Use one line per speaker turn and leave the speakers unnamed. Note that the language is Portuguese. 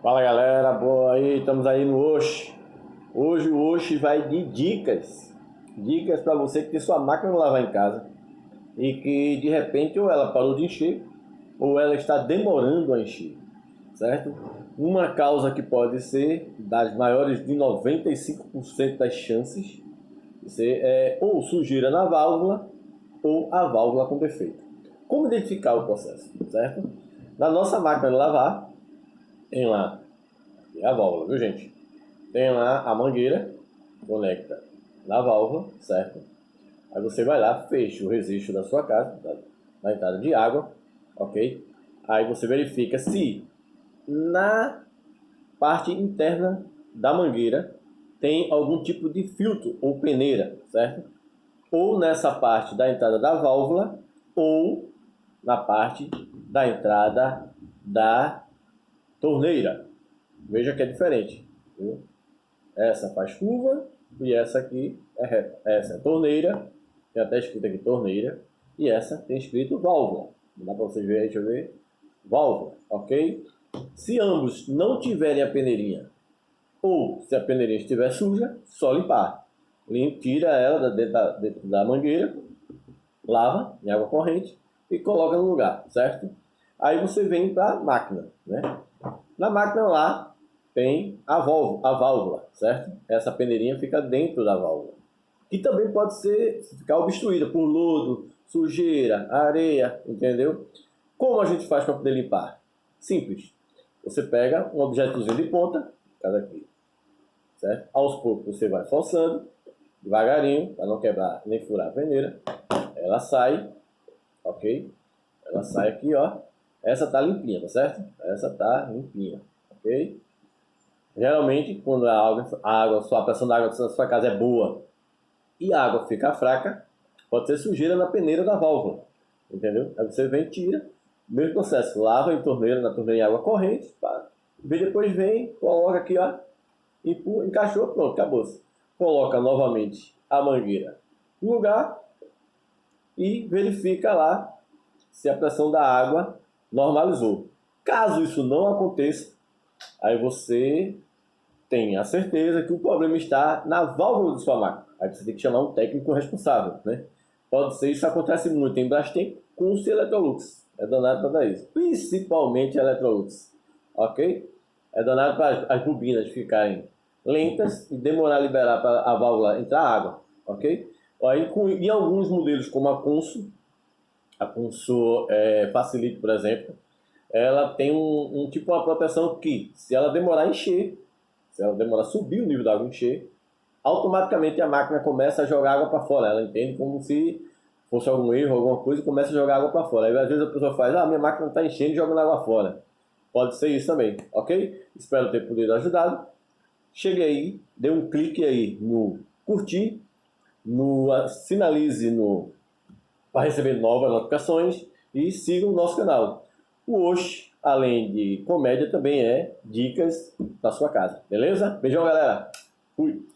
Fala galera, boa aí, estamos aí no Oxi. Hoje o Oxi vai de dicas. Dicas para você que tem sua máquina de lavar em casa e que de repente ou ela parou de encher ou ela está demorando a encher, certo? Uma causa que pode ser das maiores de 95% das chances de ser ou sujeira na válvula ou a válvula com defeito. Como identificar o processo, certo? Na nossa máquina de lavar, tem lá a válvula, viu gente? Tem lá a mangueira, conecta na válvula, certo? Aí você vai lá, fecha o registro da sua casa, da entrada de água, ok? Aí você verifica se na parte interna da mangueira tem algum tipo de filtro ou peneira, certo? Ou nessa parte da entrada da válvula, ou na parte da entrada da torneira. Veja que é diferente, viu? Essa faz curva e essa aqui é reta. Essa é torneira, tem até escrito aqui torneira, e essa tem escrito válvula. Não dá para vocês verem, deixa eu ver. Válvula, ok? Se ambos não tiverem a peneirinha, ou se a peneirinha estiver suja, só limpar. Tira ela dentro da mangueira, lava em água corrente e coloca no lugar, certo? Aí você vem para a máquina, né? Na máquina lá tem a válvula, certo? Essa peneirinha fica dentro da válvula, que também pode ficar obstruída por lodo, sujeira, areia, entendeu? Como a gente faz para poder limpar? Simples. Você pega um objetozinho de ponta, cada aqui, certo? Aos poucos você vai forçando, devagarinho, para não quebrar nem furar a peneira. Ela sai, ok? Ela sai aqui, ó. Essa tá limpinha, tá certo? Essa tá limpinha, ok? Geralmente, quando a pressão da água da sua casa é boa e a água fica fraca, pode ter sujeira na peneira da válvula, entendeu? Aí você vem e tira, mesmo processo, lava na torneira em água corrente, pá. Depois vem, coloca aqui, ó, encaixou, pronto, acabou-se. Coloca novamente a mangueira no lugar e verifica lá se a pressão da água normalizou. Caso isso não aconteça, aí você tem a certeza que o problema está na válvula de sua máquina. Aí você tem que chamar um técnico responsável, né? Pode ser, isso acontece muito em Brastemp com o Electrolux. É danado para dar isso. Principalmente a Electrolux, ok? É danado para as bobinas ficarem lentas e demorar a liberar para a válvula entrar água, ok? Aí, em alguns modelos como a Consul Facilite, por exemplo, ela tem tipo uma proteção que, se ela demorar a encher, se ela demorar a subir o nível da água e encher, automaticamente a máquina começa a jogar água para fora. Ela entende como se fosse algum erro, alguma coisa, e começa a jogar água para fora. Aí às vezes a pessoa faz, minha máquina está enchendo e jogando água fora. Pode ser isso também, ok? Espero ter podido ajudar. Chegue aí, dê um clique aí no curtir, sinalize para receber novas notificações e siga o nosso canal. O Oxi, além de comédia, também é dicas da sua casa. Beleza? Beijão, galera. Fui.